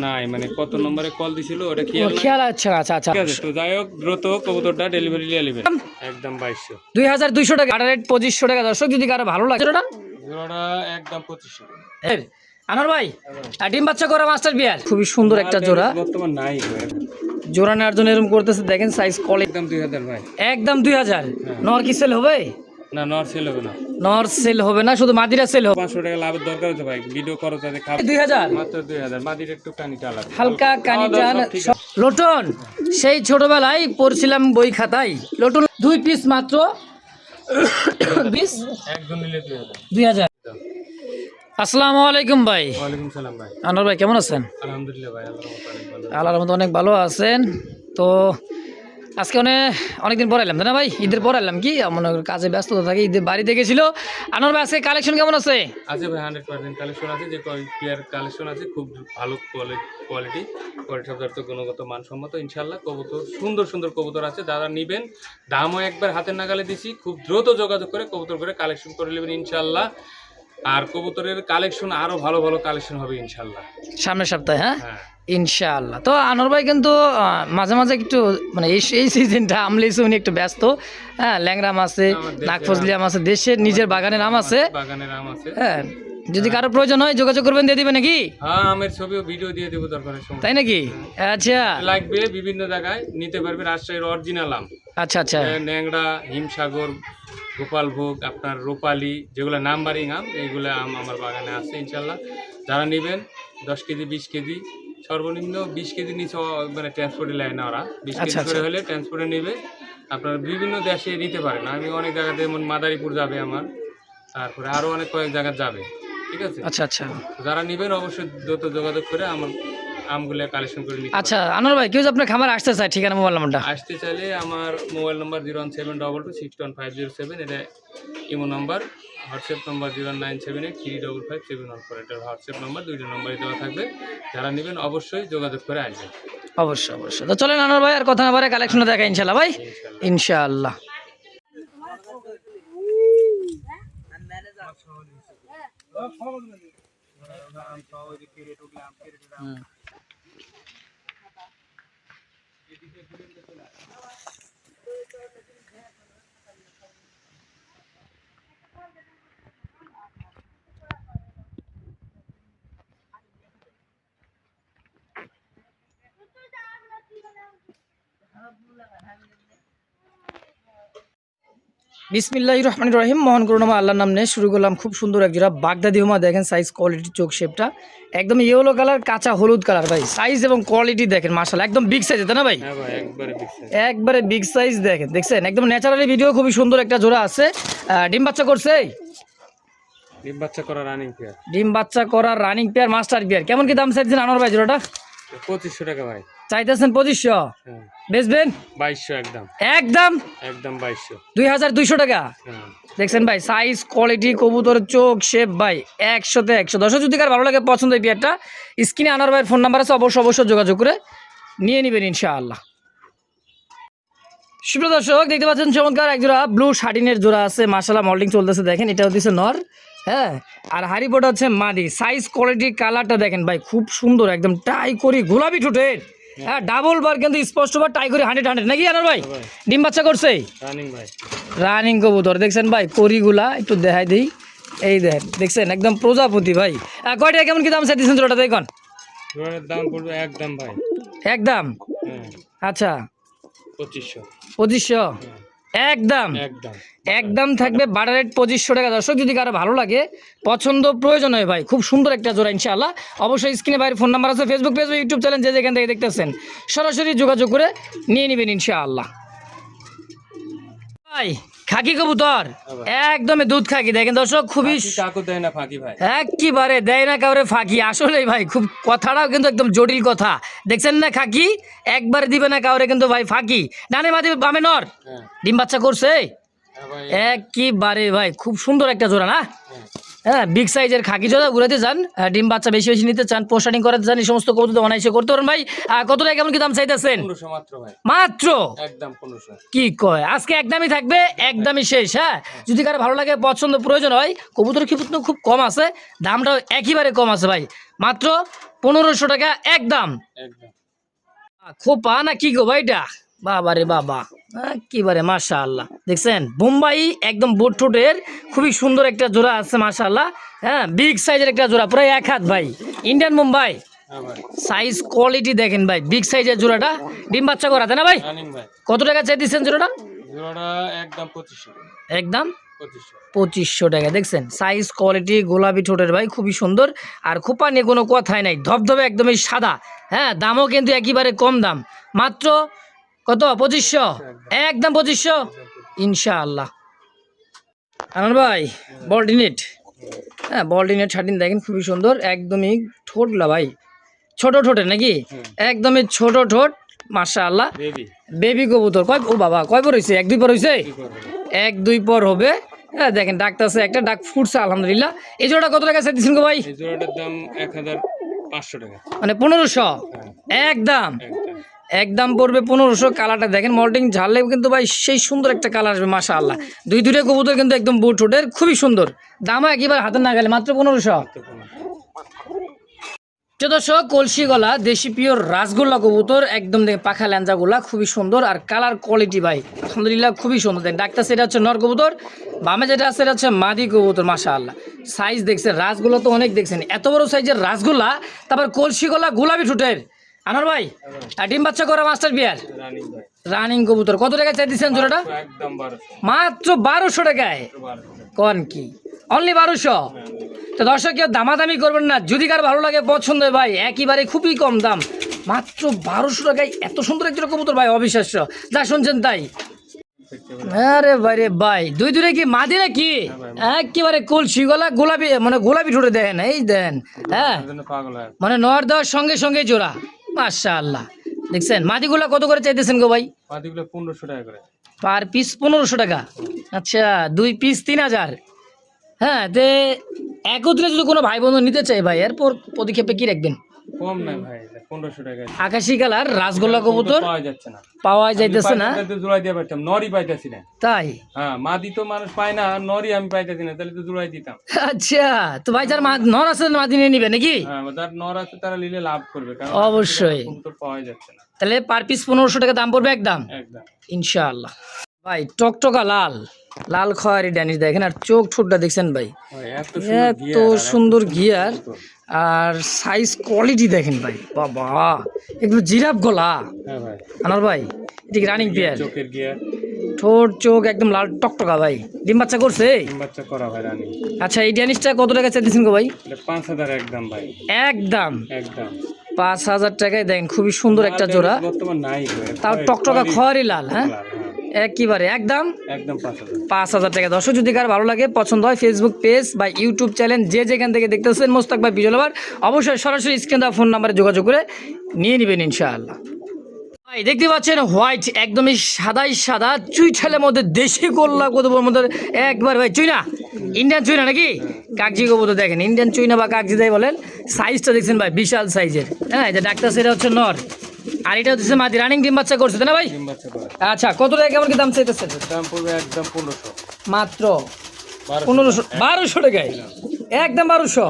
নাই মানে কত নম্বরে কল দিছিল ওটা খেয়াল খেয়াল আছে। আচ্ছা আচ্ছা ঠিক আছে, তো যাই হোক দ্রুত কবুতরটা ডেলিভারি নিয়ে নেবেন। একদম 2200, 2200 টাকা, আটার রেট 2500 টাকা। দর্শক যদি কারো ভালো লাগে জোড়াটা একদম 2500। আনোয়ার ভাই, ডিম বাচ্চা করা মাস্টার বিয়ার খুবই সুন্দর একটা জোড়া। বর্তমান নাই জোড়া নেওয়ার জন্য এরকম করতেছে, দেখেন সাইজ কোয়ালিটি। একদম 2000 ভাই, একদম 2000। নর কি সেল হবে? না নর সেল হবে না। নর সেল হবে না, শুধু মাদিরা সেল হবে। 500 টাকা লাভের দরকার আছে ভাই, ভিডিও করো তাতে খাবে। 2000 মাত্র 2000, মাদির একটু কানিটা আলাদা, হালকা কানি টান। লোটন সেই ছোটবেলায় পড়ছিলাম বই খাতায়, লোটন 2 পিস মাত্র 20, একদম নিলে 2000। আসসালামু আলাইকুম ভাই। ওয়ালাইকুম সালাম ভাই। আনোয়ার ভাই কেমন আছেন? আলহামদুলিল্লাহ ভাই, আল্লাহর রহমতে অনেক ভালো আছেন। তো আজকে অনেকদিন পর এলাম না ভাই, ঈদের পর এলাম, কি মনে করেন কাজে ব্যস্ততা থাকে, ঈদের বাড়িতে গেছিল। আনোয়ার ভাই আজকে কালেকশন কেমন আছে? আছে ভাই, 100% কালেকশন আছে, যে পেয়ার কালেকশন আছে, খুব ভালো কোয়ালিটি শব্দার্থ গুণগত মানসম্মত ইনশাল্লাহ। কবুতর সুন্দর সুন্দর কবুতর আছে, যারা নিবেন দামও একবার হাতের নাগালে দিছি, খুব দ্রুত যোগাযোগ করে কবুতর করে কালেকশন করে নেবেন ইনশাল্লাহ। আর কবুতরের কালেকশন আরো ভালো ভালো কালেকশন হবে ইনশাল্লাহ সামনের সপ্তাহে। হ্যাঁ হ্যাঁ ইনশাআল্লাহ। তো আনোয়ার ভাই কিন্তু মাঝে মাঝে একটু মানে এই সিজনটা আমলেছি উনি একটু ব্যস্ত। হ্যাঁ, ল্যাংরাম আছে, নাগফজলি আম আছে, দেশের নিজের বাগানের আম আছে। হ্যাঁ, যদি কারো প্রয়োজন হয় যোগাযোগ করবেন, দিয়ে দিবেন নাকি? হ্যাঁ, আমের ছবি ও ভিডিও দিয়ে দেবো দরকারের সময়। তাই নাকি? আচ্ছা, লাগবে বিভিন্ন জায়গায় নিতে পারবে, রাজশাহীর অরিজিনাল আম। আচ্ছা আচ্ছা, ন্যাংরা, হিমসাগর, গোপালভোগ, আপনার রূপালী, যেগুলো নাম্বারিং আম, এইগুলো আম আমার বাগানে আছে ইনশাল্লাহ। যারা নেবেন 10 কেজি 20 কেজি, সর্বনিম্ন 20 কেজি নিচে মানে ট্রান্সপোর্টে লাইন ওরা 20 কেজি করে হলে ট্রান্সপোর্টে নেবে। আপনার বিভিন্ন দেশে নিতে পারেন, আমি অনেক জায়গাতে, যেমন মাদারীপুর যাবে আমার, তারপরে আরও অনেক কয়েক জায়গায় যাবে। ঠিক আছে, আচ্ছা আচ্ছা, যারা নেবেন অবশ্যই দ্রুত যোগাযোগ করে আমার আমগুলো কালেকশন করে নিতে। আচ্ছা আনোয়ার ভাই, কেউ আপনার খামার আসতে চায়, ঠিকানা মোবাইল নাম্বারটা? আসতে চাইলে আমার মোবাইল নাম্বার 01722611507, এটা ইমো নাম্বার। হোয়াটসঅ্যাপ নাম্বার 09783555714, এটা হোয়াটসঅ্যাপ নাম্বার, দুইটা নাম্বারই দেওয়া থাকবে। যারা নেবেন অবশ্যই যোগাযোগ করে আসবেন। অবশ্যই অবশ্যই। তো চলেন আনোয়ার ভাই, আর কথা না বারে কালেকশনটা দেখা ইনশাল্লাহ ভাই, ইনশাআল্লাহ। বিসমিল্লাহির রহমানির রহিম। মহান করুণাময় আল্লাহর নাম নিয়ে শুরু করলাম। খুব সুন্দর এক জোড়া বাগদাদি হুমা, দেখেন সাইজ কোয়ালিটি, চোখ শেপটা একদম ইয়েলো কালার, কাঁচা হলুদ কালার ভাই। সাইজ এবং কোয়ালিটি দেখেন মাশাআল্লাহ, একদম বিগ সাইজ, তাই না ভাই? একবারে বিগ সাইজ দেখেন, দেখছেন একদম ন্যাচারালি ভিডিও, খুবই সুন্দর একটা জোড়া আছে। ডিম বাচ্চা করছে, ডিম বাচ্চা করা রানিং পেয়ার, ডিম বাচ্চা করা রানিং পেয়ার মাস্টার পেয়ার। কেমন কি দাম চাইছেন আনোয়ার ভাই জোড়াটা? 2500 টাকা ভাই চাইতেছেন। 2500 বেচবেন? 2200 একদম, একদম একদম 2200, 2200 টাকা। দেখছেন ভাই, সাইজ কোয়ালিটি, কবুতরের চোখ শেপ ভাই 100-তে 100। দর্শক যদি কার ভালো লাগে, পছন্দ এই পেয়ারটা, স্ক্রিনে আনোয়ার ভাইয়ের ফোন নাম্বার আছে, অবশ্যই যোগাযোগ করে নিয়ে নেবেন ইনশাআল্লাহ। সুপ্রিয় দর্শক, দেখতে পাচ্ছেন চমৎকার এক জোড়া ব্লু শার্টিনের জোড়া আছে মাশাআল্লাহ, মল্ডিং চলতেছে দেখেন। এটা হচ্ছে নর, হ্যাঁ, আর হারিবোটা হচ্ছে মাদি। সাইজ কোয়ালিটি কালারটা দেখেন ভাই, খুব সুন্দর, একদম টাই করি গোলাপি ঠোঁটের। হ্যাঁ, ডাবল বার কিন্তু স্পষ্ট বার, টাই করি 100 নাকি আনোয়ার ভাই? ডিম বাচ্চা করছে রানিং ভাই, রানিং কবুতর দেখছেন ভাই, করিগুলা একটু দেখাই দিই। এই দেখেন, দেখছেন একদম প্রজাপতি ভাই। কয়টা কেমন কি দাম চাইতেছেন জোড়াটা দেখুন? জোড়ার দাম পড়বে একদম ভাই, একদম। আচ্ছা, 2500 একদম, একদম, একদম থাকবে বাটার রেট 2500 টাকা। দর্শক যদি কারো ভালো লাগে, পছন্দ প্রয়োজন হয় ভাই, খুব সুন্দর একটা জোড়া ইনশাআল্লাহ। অবশ্যই স্ক্রিনে বাইরের ফোন নাম্বার আছে, ফেসবুক পেজ, ইউটিউব চ্যানেল, যে যেখান থেকে দেখতেছেন সরাসরি যোগাযোগ করে নিয়ে নেবেন ইনশাআল্লাহ। ভাই খাকি কবুতর একদমই দুধ খাকি, দেখেন দর্শক, খুবই দেয় না ফাঁকি ভাই, একেবারে দেয় না কাউরে ফাঁকি। আসলেই ভাই, খুব কথাটাও কিন্তু একদম জটিল কথা, দেখছেন না? খাকি একবারে দিবে না কাউরে কিন্তু ভাই ফাঁকি। ডানে মাদি বামে নর, ডিম বাচ্চা করছে একেবারে ভাই, খুব সুন্দর একটা জোড়া না? হ্যাঁ, বিগ সাইজের খাকি জোড়া ঘুরাতে চান, ডিম বাচ্চা বেশি বেশি নিতে চান, পোস্টারিং করাতে চান, এই সমস্ত কবুতর অনায়াসে করতে পারেন ভাই। কত টাকা কেমন কি দাম চাইতেছেন? 1500 মাত্র ভাই, মাত্র একদম 1500। কি কয়, আজকে একদমই থাকবে, একদমই শেষ। হ্যাঁ, যদি কারো ভালো লাগে, পছন্দ প্রয়োজন হয়, কবুতর কিন্তু খুব কম আছে, দামটাও একেবারে কম আছে ভাই, মাত্র 1500 টাকা একদম। একদম। খোপা না কি গো ভাইটা, বাবা রে বাবা, কিবারে মাশাআল্লাহ। দেখছেন বোম্বাই একদম বোট ঠোঁটের খুবই সুন্দর একটা জোড়া আছে মাশাআল্লাহ। হ্যাঁ, বিগ সাইজের একটা জোড়া, প্রায় 1 হাত ভাই, ইন্ডিয়ান মুম্বাই। হ্যাঁ ভাই। সাইজ কোয়ালিটি দেখেন ভাই, বিগ সাইজের জোড়াটা, ডিম বাচ্চা করাতে না ভাই? রানিং ভাই। কত টাকা চাই দিচ্ছেন জোড়াটা? জোড়াটা একদম 2500। একদম 2500। 2500 টাকা। দেখছেন সাইজ কোয়ালিটি গোলাপি ঠোঁটের ভাই, খুবই সুন্দর। আর খোপা নিয়ে কোনো কথাই নাই, ধবধবে একদমই সাদা। হ্যাঁ, দামও কিন্তু একেবারে কম দাম, মাত্র কত? 2500, একদম 2500 ইনশাআল্লাহ। আনার ভাই বলডিনেট, হ্যাঁ বলডিনেট শার্টিন দেখেন খুবই সুন্দর, একদমই ঠোঁটলা ভাই, ছোট ঠোঁটের নাকি? একদমই ছোট ঠোঁট মাশাআল্লাহ। বেবি। বেবি কবুতর কয়, ও বাবা কয় পর হয়েছে? 1-2 পর হয়েছে? কি করবে? 1-2 পর হবে। হ্যাঁ দেখেন ডাকতেছে, একটা ডাক ফুটছে আলহামদুলিল্লাহ। এই জোড়াটা কত টাকা চাইতেছেন গো ভাই? এই জোড়াটার দাম 1500 টাকা। মানে 1500 একদম। একদম। একদম পড়বে 1500। কালারটা দেখেন মল্টিং ঝাড়লে কিন্তু ভাই সেই সুন্দর একটা কালার আসবে মাশাআল্লাহ। দুইটা কবুতর কিন্তু একদম বুট ঠোঁটের, খুবই সুন্দর। দামও একেবারে হাতে না গেলে মাত্র 1500। দর্শক কলসি গলা দেশি পিওর রাসগোল্লা কবুতর, একদম দেখে পাখা ল্যাঞ্জাগুলা খুবই সুন্দর, আর কালার কোয়ালিটি ভাই আলহামদুলিল্লাহ খুবই সুন্দর। দেখেন ডাক্তার, সেটা হচ্ছে নর কবুতর, বামে যেটা আছে এটা হচ্ছে মাদি কবুতর মাশাআল্লাহ। সাইজ দেখছেন, রাসগোল্লা তো অনেক দেখছেন, এত বড় সাইজের রাসগোল্লা, তারপর কলসি গলা গোলাপি ঠোঁটের। আনার ভাই আর ডিম বাচ্চা করা মাস্টার বিয়ার রানিং ভাই। রানিং কবুতর কত টাকা চাই দিচ্ছেন জোড়াটা? একদম 1200। মাত্র 1200 টাকায়। 1200। কোন কি অনলি 1200? তো দর্শক কেউ দামাদামি করবেন না, যদি কার ভালো লাগে পছন্দ হয় ভাই, একেবারে খুবই কম দাম, মাত্র 1200 টাকায় এত সুন্দর একটা কবুতর ভাই, অবিশ্বাস্য। যা শুনছেন তাই। আরে ভাই রে ভাই, দুই কি মাদি নাকি? একেবারে কলসি গলা গোলাপি, মানে গোলাপি ঠোঁটে দেন, এই দেন। হ্যাঁ এর জন্য পাগল হয়। মানে নর দেওয়ার সঙ্গে সঙ্গে জোড়া মাশাআল্লাহ। দেখছেন মাদিগুলা কত করে চাইতেছেন গো ভাই? পাতিগুলো 1500 টাকা করে। পার পিস 1500 টাকা। আচ্ছা 2 পিস 3000। হ্যাঁ তে একত্রে যদি কোনো ভাই বন্ধু নিতে চাই ভাই, এরপর পদক্ষেপে কি রাখবেন? কম নাই ভাই, 1500 টাকা। আকাশি কালার রাসগোল্লা কবুতর পাওয়া যাচ্ছে না, পাওয়া যাইতেছে না, তো জোড়াই দিয়ে পারতাম, নরই পাইতাছি না। তাই? হ্যাঁ, মাদি তো মানুষ পায় না, আর নরই আমি পাইতাছি না, তাহলে তো জোড়াই দিতাম। আচ্ছা তো ভাই যার নর আছে মাদি নিয়ে নিবে নাকি? হ্যাঁ, যার নর আছে তারা নিলে লাভ করবে, কারণ অবশ্যই। কবুতর পাওয়া যাচ্ছে না। তাহলে পার পিস 1500 টাকা দাম পড়বে একদম একদম। ইনশাআল্লাহ। ভাই টকটকা লাল, লাল খয়েরি ড্যানিশ দেখেন, আর চোখ ঠোঁটটা দেখছেন ভাই, ভাই, এত সুন্দর গিয়ার, আর সাইজ কোয়ালিটি দেখেন ভাই, বাবা একটু জিরাফ গলা। হ্যাঁ ভাই। আনার ভাই এদিকে রানিং পেয়ার, চোখের গিয়ার, ঠোঁট চোখ একদম লাল টকটকা ভাই, ডিম বাচ্চা করছে? ডিম বাচ্চা করা ভাই, রানী। আচ্ছা এই ড্যানিশটা কত টাকা চাইতেছেন গো ভাই? এটা 5000 একদম ভাই। একদম একদম 5000 টাকায় দেখেন, খুবই সুন্দর একটা জোড়া, বর্তমান নাই ভাই, তাও টকটকা খয়েরি লাল। হ্যাঁ একেবারে একদম একদম 5000। 5000 টাকা। দর্শক যদি কার ভালো লাগে পছন্দ হয়, ফেসবুক পেজ বা ইউটিউব চ্যানেল যে যেখান থেকে দেখতেছেন মোস্তাক ভাই ভিডিও লাভার, অবশ্যই সরাসরি স্ক্রিন দেওয়া ফোন নাম্বারে যোগাযোগ করে নিয়ে নেবেন ইনশাআল্লাহ। ভাই দেখতে পাচ্ছেন হোয়াইট, একদমই সাদাই সাদা, চুইঠালের মধ্যে দেশি গোল্লা কবুতরের মধ্যে একবার ভাই চুইনা, ইন্ডিয়ান চুইনা নাকি? কাগজি কবুতর দেখেন, ইন্ডিয়ান চুইনা বা কাগজি যাই বলেন, সাইজটা দেখছেন ভাই বিশাল সাইজের। হ্যাঁ এই যে ডাক্তার সেটা হচ্ছে নর, আর এটা হচ্ছে মাদি, রানিং ডিম বাচ্চা করছে তাই না ভাই? ডিম বাচ্চা করা। আচ্ছা কত টাকা কেমন কি দাম চাইতেছে? দাম পড়বে একদম 1500। মাত্র 1200 টাকায় একদম 1200।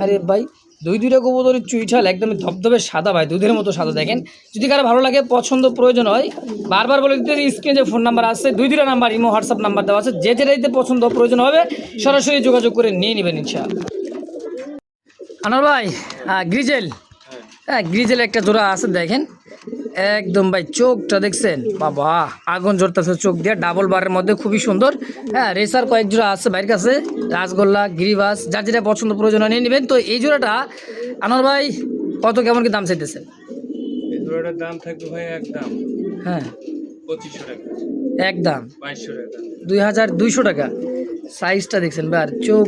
আরে ভাই দুইটা কবুতরের চুইঠাল একদম ধবধবে সাদা ভাই, দুধের মতো সাদা। দেখেন যদি কারো ভালো লাগে পছন্দ প্রয়োজন হয়, বারবার বলে দিতে স্ক্রিনে যে ফোন নাম্বার আছে, দুইটা নাম্বার ইমো হোয়াটসঅ্যাপ নাম্বার দেওয়া আছে, যে যেটাইতে পছন্দ প্রয়োজন হবে সরাসরি যোগাযোগ করে নিয়ে নেবেন ইনশাআল্লাহ। আনার ভাই গ্রিজেল, হ্যাঁ গ্রিজেল একটা জোড়া আছে দেখেন, একদম ভাই চোখটা দেখছেন, বাবা আগুন জ্বলতেছে চোখ দিয়ে, ডাবল বারের মধ্যে খুবই সুন্দর। হ্যাঁ রেসার কয়েক জোড়া আছে ভাইয়ের কাছে, রাসগোল্লা গিরিবাস, যার যেটা পছন্দ প্রয়োজন নিয়ে নেবেন। তো এই জোড়াটা আনোয়ার ভাই কত কেমন কি দাম চাইতেছেন? এই জোড়াটার দাম থাকবে ভাই একদম হ্যাঁ 2500 টাকা। একদম 2200 টাকা। 2200 টাকা। সাইজটা দেখছেন ভাই, আর চোখ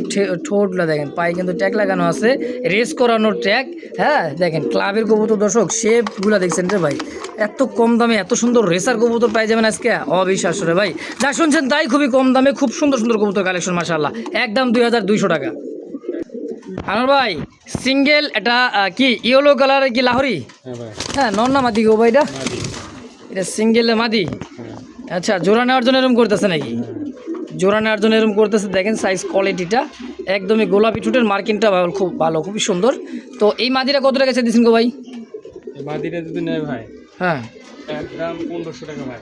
ঠোঁটগুলো দেখেন, পায়ে কিন্তু ট্যাগ লাগানো আছে, রেস করানোর ট্যাগ। হ্যাঁ দেখেন ক্লাবের কবুতর দর্শক, শেপগুলো দেখছেন রে ভাই, এত কম দামে এত সুন্দর রেসার কবুতর পাই যাবেন আজকে, অবিশ্বাস্য রে ভাই। যা শুনছেন তাই, খুবই কম দামে খুব সুন্দর সুন্দর কবুতর কালেকশন মাশাআল্লাহ, একদম 2200 টাকা। আনোয়ার ভাই সিঙ্গেল এটা কি ইয়েলো কালারের কি লাহোরি? হ্যাঁ ভাই। হ্যাঁ নর না মাদি গো ভাই এটা? মাদি। এটা সিঙ্গেল মাদি। হ্যাঁ। আচ্ছা জোড়া নেওয়ার জন্য এরকম করতেছে নাকি? জোড়া নেওয়ার জন্য এরকম করতেছে, দেখেন সাইজ কোয়ালিটিটা একদমই গোলাপি ঠোঁটের মার্কিংটা খুব ভালো, খুবই সুন্দর। তো এই মাদিরা কত টাকা চাইতেছেন গো ভাই? এই মাদিটা যদি নেয় ভাই, হ্যাঁ একদম 1500 টাকা ভাই।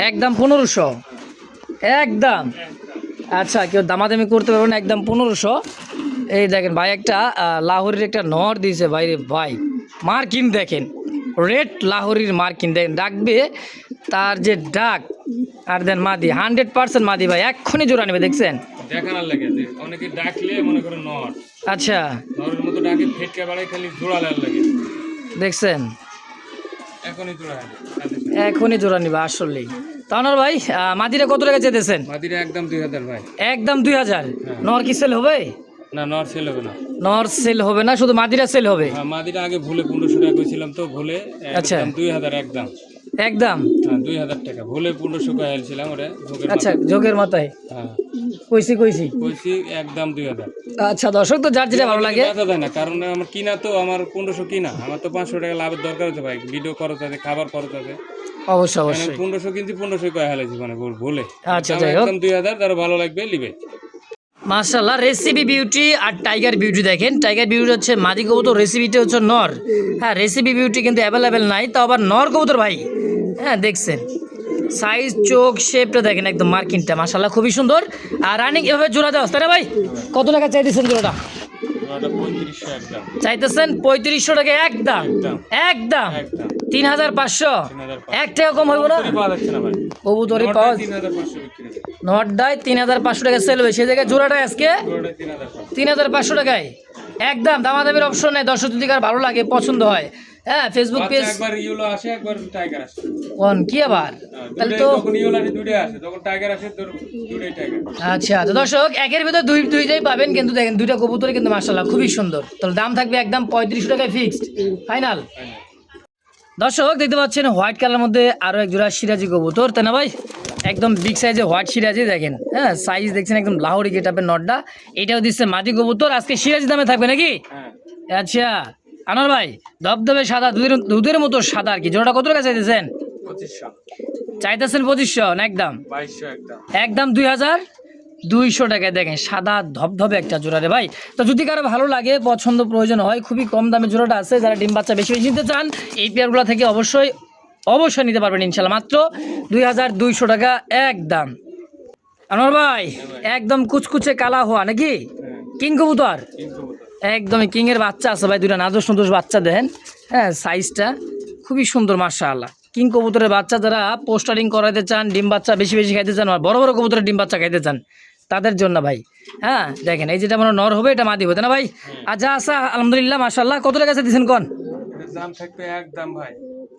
একদম 1500, একদম। আচ্ছা, কেউ দামাদামি করতে পারবে না, একদম 1500। এই দেখেন ভাই, একটা লাহোরের একটা নর দিয়েছে ভাই রে ভাই, মার্কিন দেখেন, রেড লাহোরির মার্কিন দেখেন, ডাকবে তার যে ডাক, আর দেন মাদি 100% মাদি ভাই, এক্ষুনি জোড়া নেবে, দেখছেন? দেখানোর লাগে যে অনেকে ডাকলে মনে করে নর, আচ্ছা নরের মতো ডাকে ফেটকে বাড়ায়, খালি জোড়া লাগার লাগে, দেখছেন? এখনই জোড়া হয়। এখনই জোড়া নিবে আসলেই। তাহলে ভাই মাদিরা কত টাকা চেয়েছেন? মাদিরা একদম 2000 ভাই। একদম 2000। নর কি সেল হবে? না, নর সেল হবে না। নর সেল হবে না, শুধু মাদিরা সেল হবে। হ্যাঁ, মাদিরা আগে ভুলে 1500 টাকা কইছিলাম, তো ভুলে আচ্ছা। একদম 2000 একদম। একদম হ্যাঁ, 2000 টাকা ভুলে 1500 টাকা আইছিলাম ওরে ভোগের আচ্ছা, মাথায়। যোগের মাথায় হ্যাঁ, কইছি কইছি একদম 2000। আচ্ছা দর্শক, তো যার যেটা ভালো লাগে। বেচা যায় না, কারণ আমার কিনা তো, আমার 1500 কিনা, আমার তো 500 টাকা লাভের দরকার আছে ভাই, ভিডিও খরচ আছে, খাবার খরচ আছে। অবশ্যই আমি অবশ্যই। 1500 কিনছি, 1500 কয় হালাইছি মানে ভুলে। আচ্ছা, আমার যাই হোক। একদম 2000, যারা ভালো লাগবে লিবে। মাশাআল্লাহ, রেসিপি বিউটি আর টাইগার বিউটি দেখেন। টাইগার বিউটি হচ্ছে মাদি কবুতর, রেসিপিটা হচ্ছে নর। হ্যাঁ, রেসিপি বিউটি কিন্তু অ্যাভেলেবেল নাই, তো আবার নর কবুতর ভাই। হ্যাঁ দেখছেন, সাইজ, চোখ, শেপটা দেখেন, একদম মার্কিংটা মাশাআল্লাহ খুবই সুন্দর। আর রানিং এভাবে জোড়া দেওয়া তাই না ভাই? কত টাকা চাইতেছেন জোড়াটা? ওটা 3500 একদম। চাইতেছেন 3500 টাকা একদম? একদম একদম 3500। 3500 এক টাকা কম হইব না? কবুতরই পাওয়া যাচ্ছে না ভাই। কবুতরই পাওয়া 3500 বিক্রি করে। নটটায় 3500 টাকা সেল হবে, সেই জায়গায় জোড়াটায় আজকে পুরোটাই 3500। 3500 টাকায় একদম। দামাদামির অপশন নেই, দর্শক যদি কার ভালো লাগে, পছন্দ হয়। হ্যাঁ, ফেসবুক পেজ বাচ্চা একবার ইয়েলো আসে, একবার টাইগার আসে। কোন কি আবার? তাহলে দুটোই, তো যখন ইয়েলো আসে দুটোই আসে, যখন টাইগার আসে দুটোই টাইগার। আচ্ছা, তো দর্শক একের ভিতর দুইটাই পাবেন, কিন্তু দেখেন দুইটা কবুতরই কিন্তু মাশাআল্লাহ খুবই সুন্দর। তাহলে দাম থাকবে একদম 3500 টাকায় ফিক্সড, ফাইনাল। দর্শক দেখতে পাচ্ছেন হোয়াইট কালার মধ্যে আরো এক জোড়া সিরাজি কবুতর, তাই না ভাই? একদম বিগ সাইজে হোয়াইট সিরাজি দেখেন। হ্যাঁ, সাইজ দেখছেন একদম লাহোরি গেটআপের নটটা। এটাও দিচ্ছে মাদি কবুতর, আজকে সিরাজি দামে থাকবে নাকি? হ্যাঁ, আচ্ছা আনোয়ার ভাই, ধবধবে সাদা, দুধের মতো সাদা আর কি। জোড়াটা কত টাকা চাইতেছেন? 2500। চাইতেছেন 2500 না একদম? 2200 একদম। একদম 2200 টাকায় দেখেন, সাদা ধবধবে একটা জোড়া রে ভাই। তো যদি কারো ভালো লাগে, পছন্দ প্রয়োজন হয়, খুবই কম দামে জোড়াটা আছে, যারা ডিম বাচ্চা বেশি বেশি নিতে চান এই পেয়ারগুলো থেকে অবশ্যই নিতে পারবেন ইনশাল্লাহ, মাত্র 2200 টাকা একদম। আনোয়ার ভাই, একদম কুচকুচে কালা হওয়া নাকি হ্যাঁ, কিং কবুতর? কিন্তু একদমই কিং এর বাচ্চা আছে ভাই, দুইটা নাদোষ নদোষ বাচ্চা দেন। হ্যাঁ, সাইজটা খুবই সুন্দর মাশাআল্লাহ। কিং কবুতরের বাচ্চা যারা পোস্টারিং করাতে চান, ডিম বাচ্চা বেশি বেশি খাইতে চান, আর বড় বড় কবুতরের ডিম বাচ্চা খাইতে চান, তাদের জন্য ভাই। হ্যাঁ দেখেন, এই যেটা আমার নর হবে, এটা মাদি হবে, তাই না ভাই? আচ্ছা আচ্ছা, আলহামদুলিল্লাহ মাশাআল্লাহ। কত টাকা দিচ্ছেন কোন? এটার দাম থাকবে একদম ভাই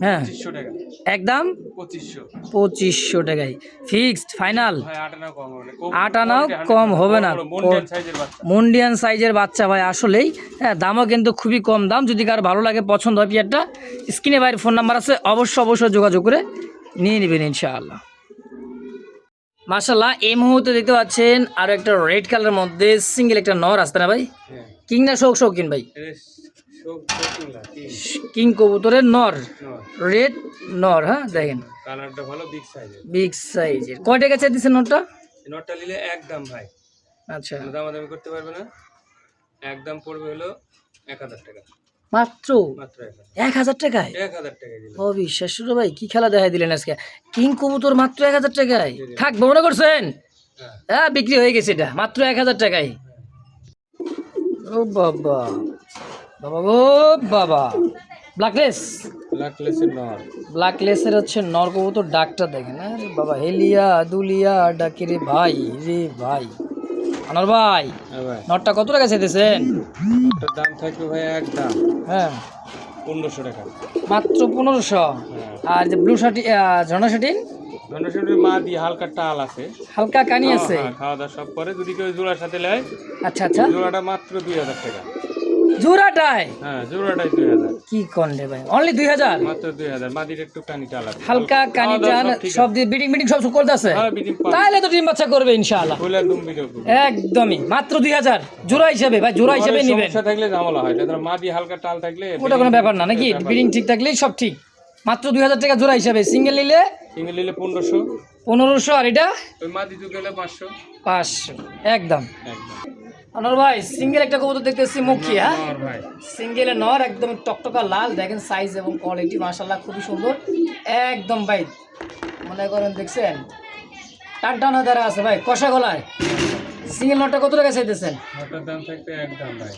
হ্যাঁ 2500 টাকা। একদম 2500 2500 টাকায় ফিক্সড, ফাইনাল। ভাই, 8 আনা কম হবে না। 8 আনাও কম হবে না। মন্ডিয়ান সাইজের বাচ্চা। মুন্ডিয়ান সাইজের বাচ্চা ভাই, আসলেই। হ্যাঁ, দামও কিন্তু খুবই কম দাম। যদি কারো ভালো লাগে, পছন্দ হয় পেয়ারটা, স্ক্রিনে ভাইয়ের ফোন নাম্বার আছে, অবশ্যই যোগাযোগ করে নিয়ে নেবেন ইনশাআল্লাহ। মাশাআল্লাহ, এই মুহূর্তে দেখতে পাচ্ছেন আরো একটা রেড কালারের মধ্যে সিঙ্গেল একটা নর আসতে না ভাই? হ্যাঁ, কিং না শৌখিন ভাই? এটা শৌখিনলা, কিং কবুতরের নর, নর। রেড নর। হ্যাঁ দেখেন, কালারটা ভালো, বিগ সাইজের। বিগ সাইজের। কয় টাকা চাইতেছেন নরটা? এই নটটা নিলে একদম ভাই, আচ্ছা, কোনো দামাদামি করতে পারবে না, একদম পড়বে হলো 1000 টাকা। মাত্র মাত্র 1000। 1000 টাকায়? 1000 টাকায় দিলে। অবিশ্বাস্য রে ভাই, কি খেলা দেখাই দিলেন আজকে। কিং কবুতর মাত্র 1000 টাকায় থাকবে মনে করছেন? হ্যাঁ, হ্যাঁ, বিক্রি হয়ে গেছে এটা মাত্র 1000 টাকায়। ও বাবা, বাবা গো বাবা। ব্ল্যাকলেস, লাকলেসের নর। ব্ল্যাকলেসের হচ্ছে নর কবুতর, ডাকটা দেখেন। আরে বাবা, হেলিয়া দুলিয়া ডাকে রে ভাই, রে ভাই। আনোয়ার ভাই, হ্যাঁ ভাই, নটটা কত টাকা চাইতেছেন? এটার দাম থাকবে ভাই একদম হ্যাঁ 1500 টাকা। মাত্র 1500। হ্যাঁ, আর যে ব্লু শার্টি, ঝর্ণা শার্টিন, ধনুষের মা দিয়ে হালকা টাল আছে, হালকা কানি আছে। হ্যাঁ, খাওয়া দাওয়া সব করে। যদি কেউ জোড়ার সাথে নেয়, আচ্ছা আচ্ছা, জোড়াটা মাত্র 2000 টাকা। জোড়াটায়? হ্যাঁ, জোড়াটাই 2000। কি কন্ডে ভাই, অনলি 2000? মাত্র 2000। মাদির একটু কানি টাল আছে, হালকা কানি খাওয়া দাওয়া টান সব ঠিক সব আছে। দিয়ে বিডিং সব করতে আছে? হ্যাঁ, বিডিং পাস। তাহলে তো ডিম বাচ্চা করবে ইনশাআল্লাহ। ফুলের দুম ভিডিও করবে। একদমই মাত্র 2000 জোড়া হিসেবে ভাই, জোড়া হিসেবে ঘরের নেবেন, সমস্যা থাকলে ঝামেলা হয়, তাছাড়া মাদি হালকা টাল থাকলে ওটা কোনো ব্যাপার না নাকি? বিডিং ঠিক থাকলেই সব ঠিক। মাত্র 2000 টাকা জোড়া হিসাবে, সিঙ্গেল নিলে সিঙ্গেল নিলে 1500, 1500, আর এটা ওই মাদি তো গেলে 500 500 একদম। একদম। আনোয়ার ভাই সিঙ্গেল একটা কবুতর দেখতেছি মুখী, হ্যাঁ নর ভাই সিঙ্গেলে নর, একদম টকটকা লাল, দেখেন সাইজ এবং কোয়ালিটি মাশাআল্লাহ খুবই সুন্দর একদম ভাই, মনে করেন দেখছেন টান টান হয়ে দাঁড়া আছে ভাই, কষা গলায়। সিঙ্গেল নটটা কত টাকা চাইতেছেন? নটার দাম থাকবে একদম ভাই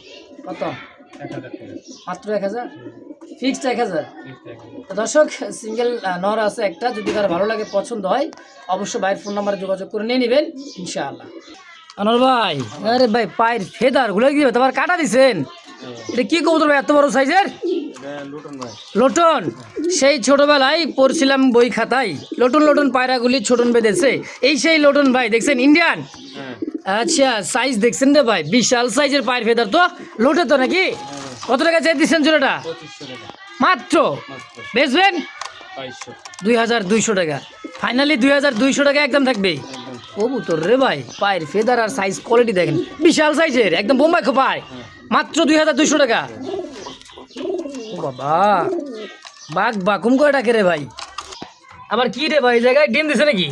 কত? 1000 টাকা, মাত্র 1000, ফিক্সড 1000। ঠিক আছে। তো দর্শক সিঙ্গেল নর আছে একটা, যদি কারো ভালো লাগে পছন্দ হয় অবশ্যই ভাইয়ের ফোন নাম্বারে যোগাযোগ করে নিয়ে নেবেন ইনশাআল্লাহ। আনোয়ার ভাই, আরে ভাই পায়ের ফেদার গুলো কি তোমার কাটা দিছেন? এটা কি কবুতর ভাই এত বড় সাইজের? লুটন ভাই, লোটন, সেই ছোটবেলায় পড়ছিলাম বই খাতায়, লোটন লোটন পায়রাগুলি ছোটন বেঁধেছে, এই সেই লোটন ভাই দেখছেন ইন্ডিয়ান। হ্যাঁ আচ্ছা সাইজ দেখছেন রে ভাই, বিশাল সাইজের পায়ের ফেদার তো, লোটে তো নাকি? কত টাকা চাই দিচ্ছেন জোড়াটা? 2500 টাকা মাত্র। মাত্র, বেচবেন 2200 2200 টাকা, ফাইনালি 2200 টাকা একদম থাকবে। একদম। কবুতর রে ভাই, পায়ের ফেদার আর সাইজ কোয়ালিটি দেখেন, বিশাল সাইজের একদম বোম্বাই খোপায়, মাত্র 2200 টাকা। ও বাবা, বাঘ বাকুম করে ডাকে রে ভাই। আবার কি রে ভাই, এই জায়গায় ডিম দিছে নাকি?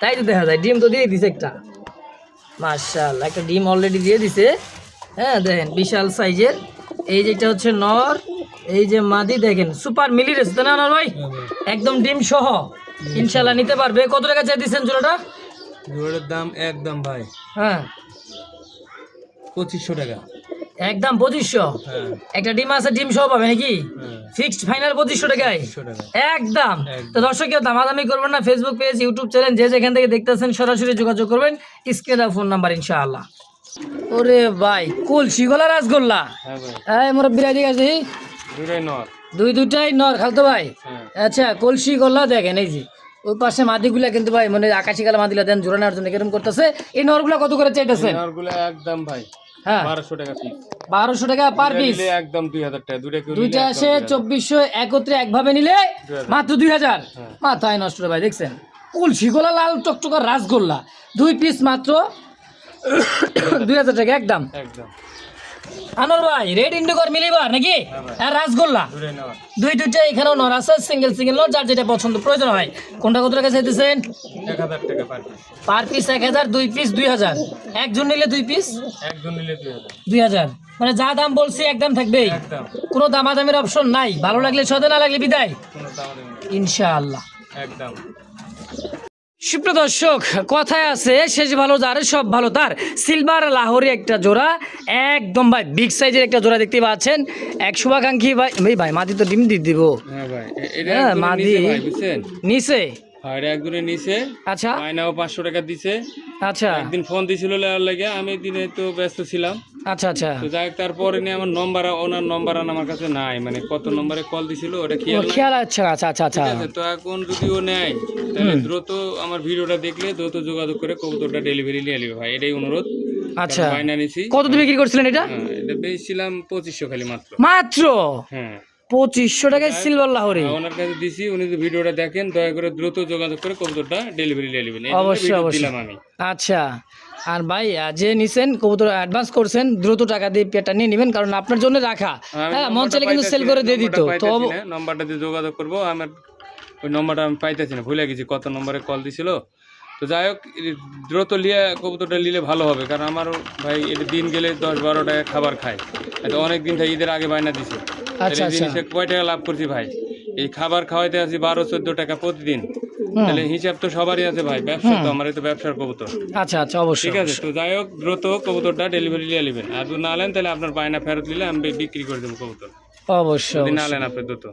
তাই তো দেখা যায়, ডিম তো দিয়ে দিছে একটা, মাশাআল্লাহ একটা ডিম অলরেডি দিয়ে দিছে। হ্যাঁ দেখেন বিশাল সাইজের, এই যেটা হচ্ছে নর, এই যে মাদি দেখেন সুপার মিলি রেস, তাই না নর ভাই? একদম ডিম সহ ইনশাআল্লাহ নিতে পারবে। কত টাকা চাই দিচ্ছেন জোড়াটা? জোড়ার দাম একদম ভাই হ্যাঁ 2500 টাকা। একদম 2500। হ্যাঁ একটা ডিম আছে, ডিম সহ পাবে নাকি? হ্যাঁ ফিক্সড ফাইনাল 2500 টাকায় 2500 টাকা। একদম। একদম। তো দর্শক কেউ দামাদামি করবেন না, ফেসবুক পেজ ইউটিউব চ্যানেল যে যেখান থেকে দেখতেছেন সরাসরি যোগাযোগ করবেন, স্ক্রিনে ফোন নাম্বার ইনশাআল্লাহ। ওরে ভাই কলসি গলা রাসগোল্লা, হ্যাঁ ভাই, এই মুরব্বিরা দিকে আসি, দুটাই নর। দুইটাই নর খালতো ভাই। হ্যাঁ আচ্ছা কলসি গলা দেখেন, এই যে ওই পাশে মাদিগুলা কিন্তু ভাই মানে আকাশি কালা মাদিগুলা দেন জোড়া নেওয়ার জন্য কিরকম করতেছে। এই নরগুলা কত করে চাইতেছেন? নরগুলো একদম ভাই হ্যাঁ 1200 টাকা পিস, 1200 টাকা পার পিস। নিলে একদম 2000 টাকা, দুইটা কেউ দুইটা নিলে আসে একদম 2400, একত্রে একভাবে নিলে 2000 মাত্র 2000। হ্যাঁ। মাথায় নষ্ট রে ভাই, দেখছেন কলসি গোলা লাল টকটকা রাসগোল্লা, 2 পিস মাত্র 2000 টাকা একদম। একদম। আনোয়ার ভাই রেড ইন্ডিগোর মিলিবার নাকি? আর রাসগোল্লা দুটাই নর। দুইটা এখানেও নর আছে, সিঙ্গেল সিঙ্গেল নর, যার যেটা পছন্দ প্রয়োজন হয়। কোনটা কত টাকা চাইতেছেন? 1000 টাকা per piece, per piece 1000, 2 piece 2000, একজন নিলে 2 পিস একজন নিলে 2000। 2000, মানে যা দাম বলছি একদম থাকবেই, একদম, কোনো দামাদামের অপশন নাই। ভালো লাগলে সদে, না লাগলে বিদায় কোনো দাম নেই। ইনশাআল্লাহ। একদম। সুপ্রিয় দর্শক, কথায় আছে শেষ ভালো যার সব ভালো তার, সিলভার লাহোরি একটা জোড়া একদম ভাই বিগ সাইজের একটা জোড়া দেখতে পাচ্ছেন। এক শুভাকাঙ্ক্ষী ভাই, ভাই মাদি তো ডিম দিয়ে দিব। হ্যাঁ ভাই, এটা হ্যাঁ, একজনের মাদি নিচে ভাই, বুঝছেন? নিচে। হ্যাঁ, এটা একজনের নিচে, আচ্ছা মাইনাও 500 টাকা দিছে। আচ্ছা একদিন ফোন দিছিল লেওয়ার লাগে, আমি দিনে তো ব্যস্ত ছিলাম। আচ্ছা আচ্ছা, তো যাই হোক, তারপরে নিয়ে আমার নম্বর, ওনার নম্বর আর আমার কাছে নাই, মানে কত নম্বরে কল দিছিল ওটা ও খেয়াল নাই। খেয়াল, আচ্ছা আচ্ছা আচ্ছা আচ্ছা, ঠিক আছে, তো এখন যদি ও নেয় তাহলে দ্রুত আমার ভিডিওটা দেখলে দ্রুত যোগাযোগ করে কবুতরটা ডেলিভারি নিয়ে নিবে ভাই, এটাই অনুরোধ। আচ্ছা। কারণ বায়না নিছি। কত দিয়ে বিক্রি করছিলেন এটা? হ্যাঁ, এটা বেচছিলাম 2500 খালি মাত্র। মাত্র হ্যাঁ 2500 টাকায় সিলভার লাহোরি। ওনার কাছে দিছি, উনি যদি ভিডিওটা দেখেন দয়া করে দ্রুত যোগাযোগ করে কবুতরটা ডেলিভারি নিয়ে নেবেন, এই জন্য অবশ্যই ভিডিও অবশ্যই। দিলাম আমি। আচ্ছা, আর ভাই যে নিছেন কবুতর অ্যাডভান্স করছেন, দ্রুত টাকা দিয়ে পেটা নিয়ে নেবেন, কারণ আপনার জন্য রাখা। আমি হ্যাঁ মন নম্বরটা চাইলে কিন্তু সেল পাইতাছি করে না, দিয়ে দিত। নম্বরটা তো পাইতাছি না, নম্বরটা দিয়ে যোগাযোগ করবো। আমার ওই নম্বরটা আমি পাইতেছি না, ভুলে গেছি কত নম্বরে কল দিছিল। তো যাই হোক, দ্রুত লিয়ে কবুতরটা নিলে ভালো হবে, কারণ আমার ভাই এটা দিন গেলে 10-12 টাকা খাবার খায়। এটা অনেক দিন থেকে ঈদের আগে বায়না দিছে। আচ্ছা, এই জিনিসে কয় টাকা লাভ করছি ভাই? এই খাবার খাওয়াইতে আছি 12-14 টাকা প্রতিদিন, তাহলে হিসাব তো সবারই আছে ভাই, ব্যবসা তো আমার, তো ব্যবসার কবুতর। আচ্ছা আচ্ছা, অবশ্যই ঠিক আছে, তো যাই হোক দ্রুত কবুতরটা ডেলিভারি নিয়ে নেবেন, আর যদি না নেন তাহলে আপনার বায়না ফেরত নিলে আমি বিক্রি করে দেবো কবুতর, অবশ্যই যদি না অবশ্যই। নেন আপনি দ্রুত।